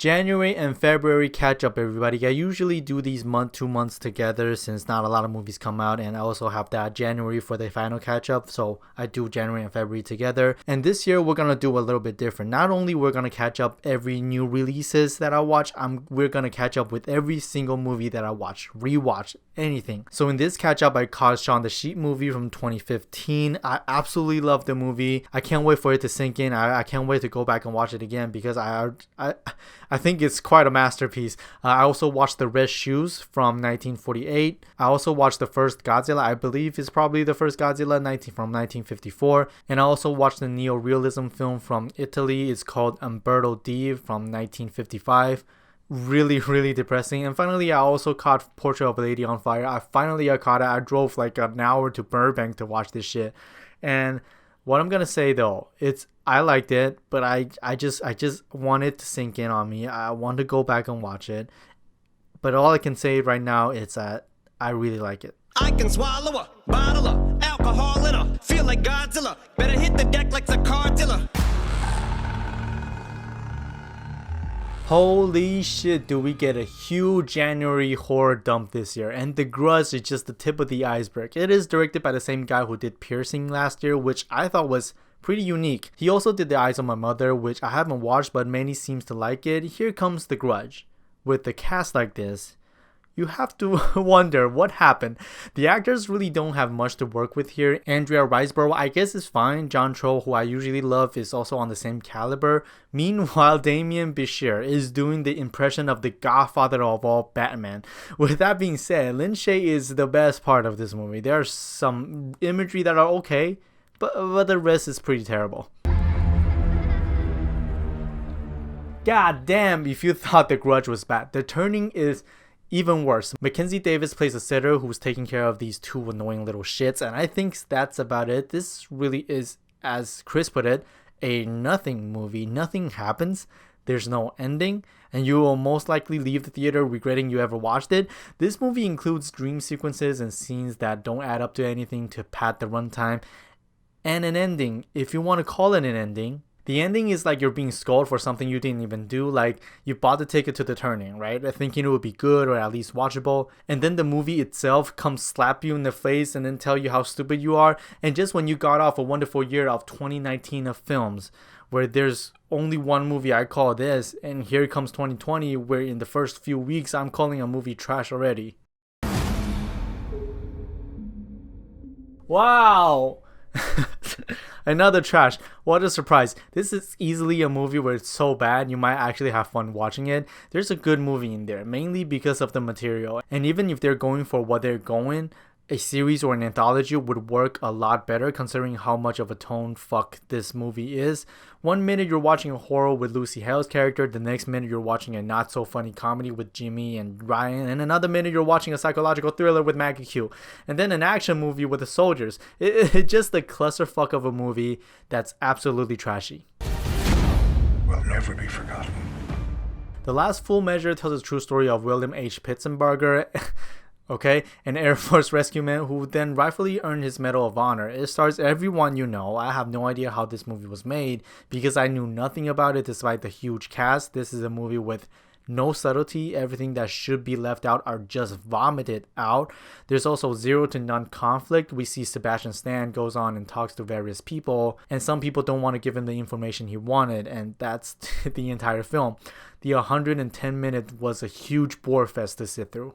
January and February catch up, everybody. I usually do these 2 months together since not a lot of movies come out, and I also have that January for the final catch up, so I do January and February together. And this year we're gonna do a little bit different. Not only we're gonna catch up every new releases that I watch, we're gonna catch up with every single movie that I watch, rewatch, anything. So in this catch up, I caught Shaun the Sheep movie from 2015. I absolutely love the movie. I can't wait for it to sink in. I can't wait to go back and watch it again because I think it's quite a masterpiece. I also watched The Red Shoes from 1948. I also watched the first Godzilla. I believe is probably the first Godzilla from 1954. And I also watched the neo-realism film from Italy. It's called Umberto D from 1955. Really, really depressing. And finally, I also caught Portrait of a Lady on Fire. I caught it. I drove like an hour to Burbank to watch this shit. And what I'm gonna say though, I liked it, but I just want it to sink in on me. I want to go back and watch it. But all I can say right now is that I really like it. I can swallow a bottle of alcohol in her. Feel like Godzilla. Better hit the deck like the cartilla. Holy shit, do we get a huge January horror dump this year, and The Grudge is just the tip of the iceberg. It is directed by the same guy who did Piercing last year, which I thought was pretty unique. He also did The Eyes of My Mother, which I haven't watched but many seems to like it. Here comes The Grudge. With the cast like this, you have to wonder what happened. The actors really don't have much to work with here. Andrea Riseborough, I guess, is fine. John Cho, who I usually love, is also on the same caliber. Meanwhile, Damien Bichir is doing the impression of the godfather of all Batman. With that being said, Lin Shaye is the best part of this movie. There's some imagery that are okay, but the rest is pretty terrible. God damn, if you thought The Grudge was bad, the turning is even worse. Mackenzie Davis plays a sitter who's taking care of these two annoying little shits, and I think that's about it. This really is, as Chris put it, a nothing movie. Nothing happens. There's no ending, and you will most likely leave the theater regretting you ever watched it. This movie includes dream sequences and scenes that don't add up to anything to pad the runtime, and an ending, if you want to call it an ending. The ending is like you're being scolded for something you didn't even do. Like, you bought the ticket to the turning, right? Thinking it would be good or at least watchable. And then the movie itself comes slap you in the face and then tell you how stupid you are. And just when you got off a wonderful year of 2019 of films, where there's only one movie I call this, and here comes 2020, where in the first few weeks I'm calling a movie trash already. Wow! Another trash. What a surprise. This is easily a movie where it's so bad you might actually have fun watching it. There's a good movie in there, mainly because of the material. And even if they're going for what they're going, a series or an anthology would work a lot better considering how much of a tone fuck this movie is. 1 minute you're watching a horror with Lucy Hale's character, the next minute you're watching a not so funny comedy with Jimmy and Ryan, and another minute you're watching a psychological thriller with Maggie Q, and then an action movie with the soldiers. It's just a clusterfuck of a movie that's absolutely trashy. Will never be forgotten. The Last Full Measure tells the true story of William H. Pitsenbarger. Okay, an Air Force rescue man who then rightfully earned his Medal of Honor. It stars everyone you know. I have no idea how this movie was made because I knew nothing about it despite the huge cast. This is a movie with no subtlety. Everything that should be left out are just vomited out. There's also zero to none conflict. We see Sebastian Stan goes on and talks to various people, and some people don't want to give him the information he wanted, and that's the entire film. The 110 minute was a huge bore fest to sit through.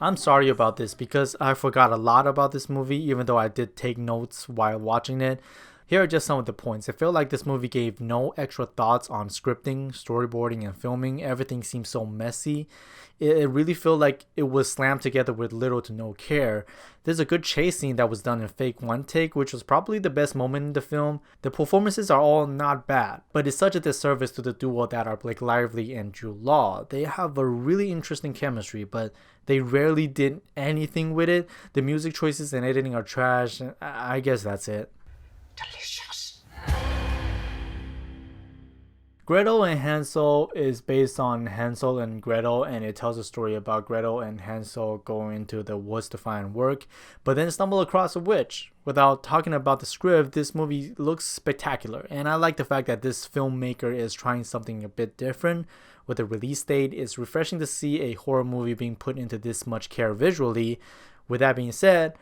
I'm sorry about this because I forgot a lot about this movie even though I did take notes while watching it. Here are just some of the points. I feel like this movie gave no extra thoughts on scripting, storyboarding, and filming. Everything seems so messy. It really felt like it was slammed together with little to no care. There's a good chase scene that was done in fake one take, which was probably the best moment in the film. The performances are all not bad, but it's such a disservice to the duo that are Blake Lively and Jude Law. They have a really interesting chemistry, but they rarely did anything with it. The music choices and editing are trash. I guess that's it. Delicious. Gretel and Hansel is based on Hansel and Gretel, and it tells a story about Gretel and Hansel going into the woods to find work, but then stumble across a witch. Without talking about the script, this movie looks spectacular, and I like the fact that this filmmaker is trying something a bit different with the release date. It's refreshing to see a horror movie being put into this much care visually. With that being said,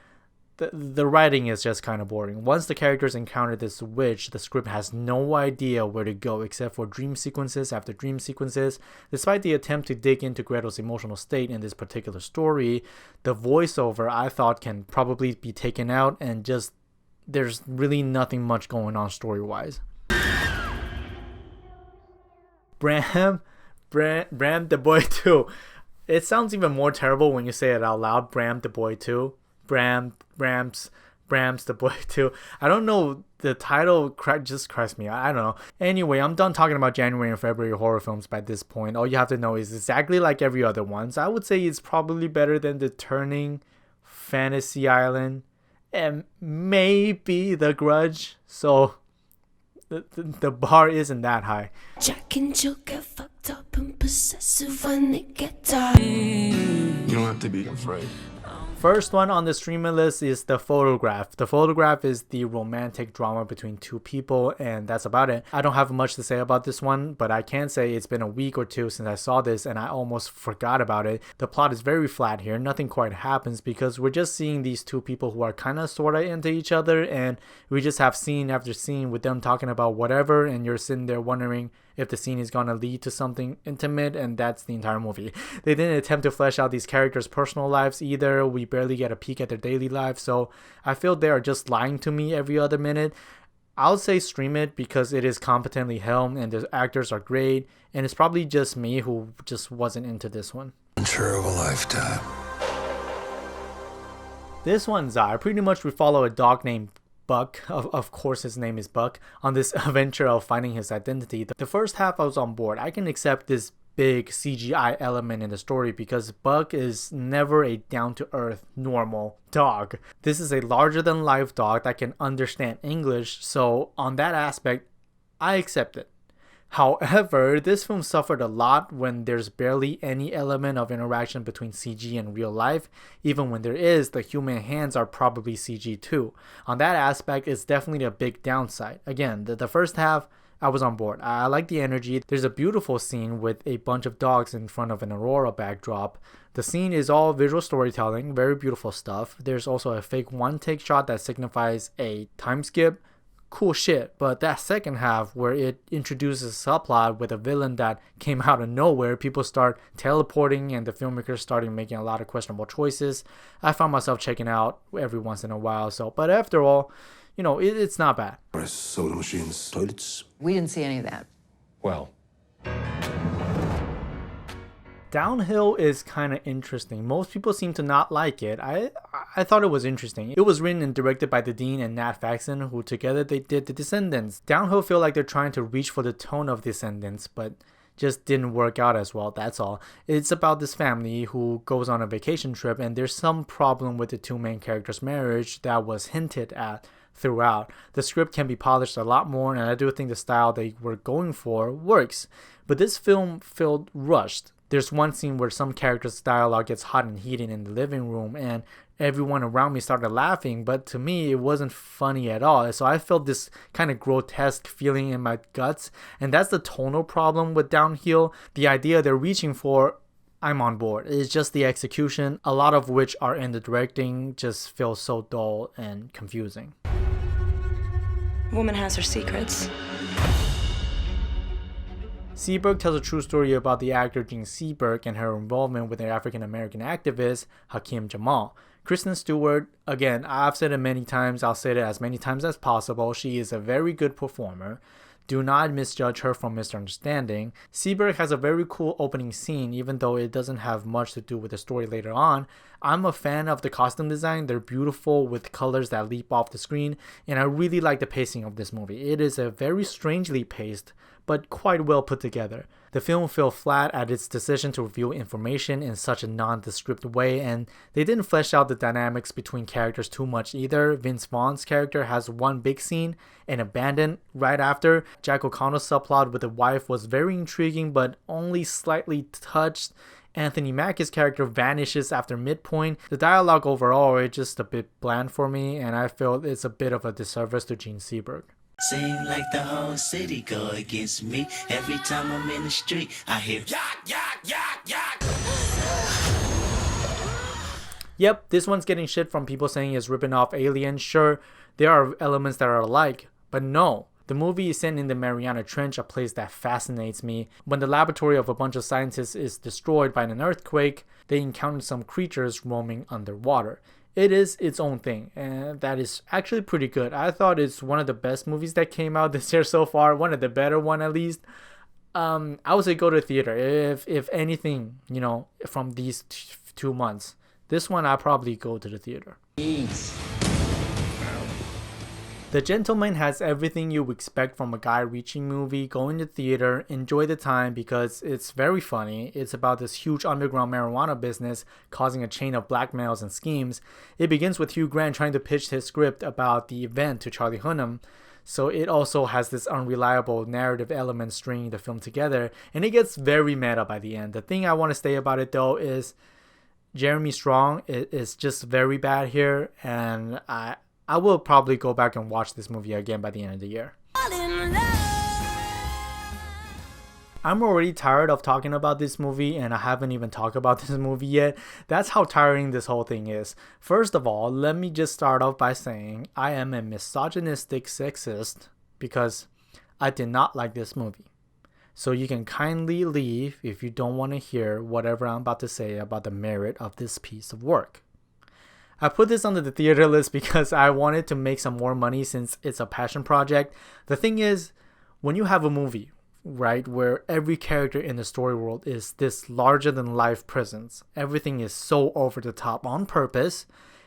the writing is just kind of boring. Once the characters encounter this witch, the script has no idea where to go except for dream sequences after dream sequences. Despite the attempt to dig into Gretel's emotional state in this particular story, the voiceover I thought can probably be taken out, and just there's really nothing much going on story-wise. Bram the Boy 2. It sounds even more terrible when you say it out loud. Bram the Boy 2. Brahms the Boy 2. I don't know, the title just cracks me. I don't know. Anyway, I'm done talking about January and February horror films by this point. All you have to know is exactly like every other one. So I would say it's probably better than The Turning, Fantasy Island, and maybe The Grudge. So the bar isn't that high. Jack and Jill get fucked up and possessive when they get tired. You don't have to be afraid. First one on the streaming list is The Photograph. The Photograph is the romantic drama between two people, and that's about it. I don't have much to say about this one, but I can say it's been a week or two since I saw this and I almost forgot about it. The plot is very flat here. Nothing quite happens because we're just seeing these two people who are kind of sort of into each other, and we just have scene after scene with them talking about whatever, and you're sitting there wondering if the scene is going to lead to something intimate, and that's the entire movie. They didn't attempt to flesh out these characters' personal lives either. We barely get a peek at their daily lives, so I feel they are just lying to me every other minute. I'll say stream it because it is competently helmed and the actors are great, and it's probably just me who just wasn't into this one. Adventure of a lifetime. This one's pretty much we follow a dog named Buck, of course his name is Buck, on this adventure of finding his identity. The first half I was on board. I can accept this big CGI element in the story because Buck is never a down-to-earth normal dog. This is a larger-than-life dog that can understand English, so on that aspect I accept it. However, this film suffered a lot when there's barely any element of interaction between CG and real life. Even when there is, the human hands are probably CG too. On that aspect, it's definitely a big downside. Again, the first half, I was on board. I like the energy. There's a beautiful scene with a bunch of dogs in front of an aurora backdrop. The scene is all visual storytelling, very beautiful stuff. There's also a fake one-take shot that signifies a time skip. Cool shit, but that second half where it introduces a subplot with a villain that came out of nowhere, people start teleporting and the filmmakers starting making a lot of questionable choices. I found myself checking out every once in a while. But after all, it's not bad. Soda machines, toilets. We didn't see any of that. Well. Downhill is kind of interesting. Most people seem to not like it. I thought it was interesting. It was written and directed by the Dean and Nat Faxon, who together they did The Descendants. Downhill feel like they're trying to reach for the tone of Descendants, but just didn't work out as well, that's all. It's about this family who goes on a vacation trip, and there's some problem with the two main characters' marriage that was hinted at throughout. The script can be polished a lot more, and I do think the style they were going for works. But this film felt rushed. There's one scene where some character's dialogue gets hot and heated in the living room, and everyone around me started laughing, but to me it wasn't funny at all. So I felt this kind of grotesque feeling in my guts, and that's the tonal problem with Downhill. The idea they're reaching for, I'm on board. It's just the execution, a lot of which are in the directing, just feels so dull and confusing. Woman has her secrets. Seberg tells a true story about the actor Jean Seberg and her involvement with an African-American activist, Hakeem Jamal. Kristen Stewart, again, I've said it many times, I'll say it as many times as possible, she is a very good performer. Do not misjudge her from misunderstanding. Seberg has a very cool opening scene, even though it doesn't have much to do with the story later on. I'm a fan of the costume design. They're beautiful with colors that leap off the screen, and I really like the pacing of this movie. It is a very strangely paced, but quite well put together. The film felt flat at its decision to reveal information in such a nondescript way, and they didn't flesh out the dynamics between characters too much either. Vince Vaughn's character has one big scene and abandoned right after. Jack O'Connell's subplot with the wife was very intriguing but only slightly touched. Anthony Mackie's character vanishes after midpoint. The dialogue overall is just a bit bland for me, and I feel it's a bit of a disservice to Gene Seberg. Seem like the whole city go against me. Every time I'm in the street, I hear yak, yak, yak, yak. Yep, this one's getting shit from people saying it's ripping off Alien. Sure, there are elements that are alike, but no. The movie is set in the Mariana Trench, a place that fascinates me. When the laboratory of a bunch of scientists is destroyed by an earthquake, they encounter some creatures roaming underwater. It is its own thing, and that is actually pretty good. I thought it's one of the best movies that came out this year so far, one of the better one at least. I would say go to theater. If anything, from these 2 months, this one I'll probably go to the theater. The Gentleman has everything you expect from a guy-reaching movie. Go into theater, enjoy the time because it's very funny. It's about this huge underground marijuana business causing a chain of blackmails and schemes. It begins with Hugh Grant trying to pitch his script about the event to Charlie Hunnam. So it also has this unreliable narrative element stringing the film together, and it gets very meta by the end. The thing I want to say about it though is Jeremy Strong is just very bad here, and I will probably go back and watch this movie again by the end of the year. I'm already tired of talking about this movie, and I haven't even talked about this movie yet. That's how tiring this whole thing is. First of all, let me just start off by saying I am a misogynistic sexist because I did not like this movie. So you can kindly leave if you don't want to hear whatever I'm about to say about the merit of this piece of work. I put this on the theater list because I wanted to make some more money since it's a passion project. The thing is, when you have a movie, right, where every character in the story world is this larger than life presence, everything is so over the top on purpose,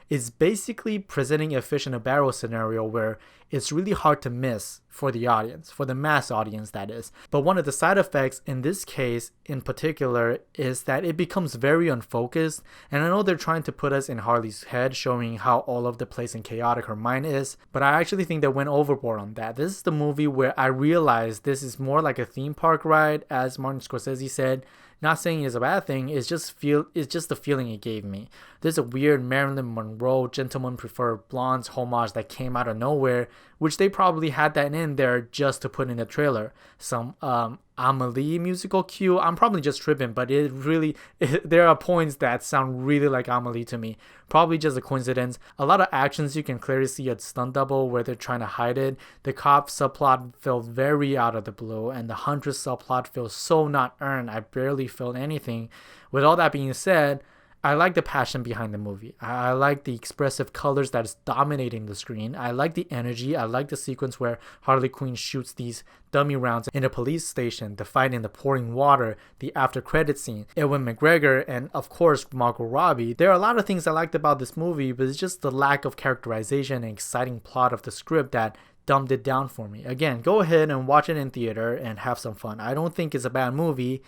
it's basically presenting a fish in a barrel scenario where it's really hard to miss for the audience, for the mass audience that is. But one of the side effects in this case in particular is that it becomes very unfocused, and I know they're trying to put us in Harley's head, showing how all over the place and chaotic her mind is, but I actually think they went overboard on that. This is the movie where I realized this is more like a theme park ride, as Martin Scorsese said. Not saying it's a bad thing, it's just the feeling it gave me. There's a weird Marilyn Monroe Gentlemen Prefer Blondes homage that came out of nowhere, which they probably had that in there just to put in a trailer. Some Amelie musical cue. I'm probably just tripping, but there are points that sound really like Amelie to me. Probably just a coincidence. A lot of actions you can clearly see a stunt double where they're trying to hide it. The cop subplot felt very out of the blue, and the Huntress subplot feels so not earned. I barely felt anything. With all that being said, I like the passion behind the movie. I like the expressive colors that is dominating the screen. I like the energy. I like the sequence where Harley Quinn shoots these dummy rounds in a police station, the fight in the pouring water, the after credit scene, Ewan McGregor, and of course Margot Robbie. There are a lot of things I liked about this movie, but it's just the lack of characterization and exciting plot of the script that dumbed it down for me. Again, go ahead and watch it in theater and have some fun. I don't think it's a bad movie.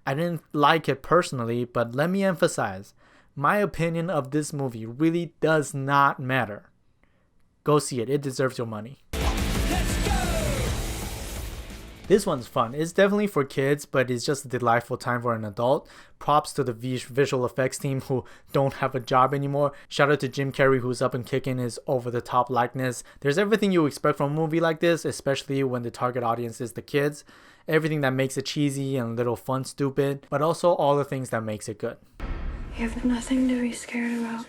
I didn't like it personally, but let me emphasize, my opinion of this movie really does not matter. Go see it. It deserves your money. This one's fun. It's definitely for kids, but it's just a delightful time for an adult. Props to the visual effects team who don't have a job anymore. Shout out to Jim Carrey, who's up and kicking his over-the-top likeness. There's everything you expect from a movie like this, especially when the target audience is the kids. Everything that makes it cheesy and a little fun stupid, but also all the things that makes it good. You have nothing to be scared about.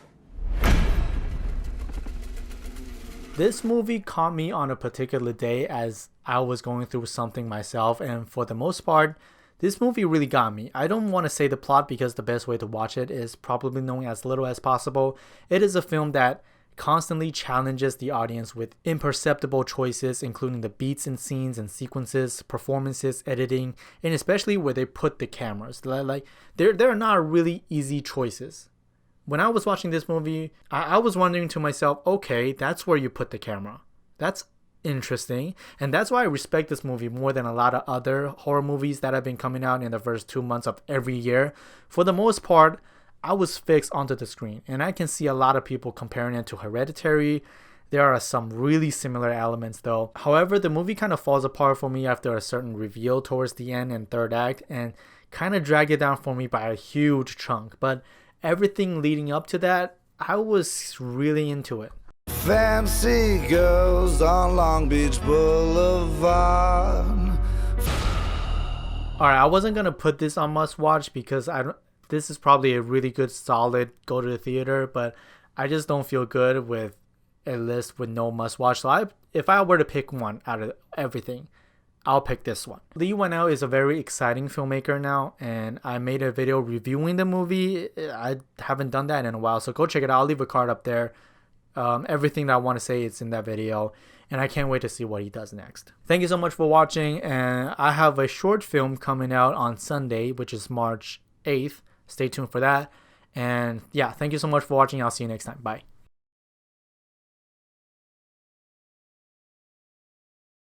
This movie caught me on a particular day as I was going through something myself, and for the most part, this movie really got me. I don't want to say the plot because the best way to watch it is probably knowing as little as possible. It is a film that constantly challenges the audience with imperceptible choices, including the beats and scenes and sequences, performances, editing, and especially where they put the cameras. Like they're not really easy choices. When I was watching this movie, I was wondering to myself, okay, that's where you put the camera. That's interesting, and that's why I respect this movie more than a lot of other horror movies that have been coming out in the first 2 months of every year. For the most part, I was fixed onto the screen, and I can see a lot of people comparing it to Hereditary. There are some really similar elements though. However, the movie kind of falls apart for me after a certain reveal towards the end and third act, and kind of drag it down for me by a huge chunk. But everything leading up to that, I was really into it. Fancy girls on Long Beach Boulevard. Alright, I wasn't gonna put this on must watch because this is probably a really good solid go to the theater, but I just don't feel good with a list with no must watch. So if I were to pick one out of everything, I'll pick this one. Lee Whannell is a very exciting filmmaker now, and I made a video reviewing the movie. I haven't done that in a while, so go check it out. I'll leave a card up there. Everything that I want to say is in that video, and I can't wait to see what he does next. Thank you so much for watching, and I have a short film coming out on Sunday, which is March 8th. Stay tuned for that. And yeah, thank you so much for watching. I'll see you next time. Bye.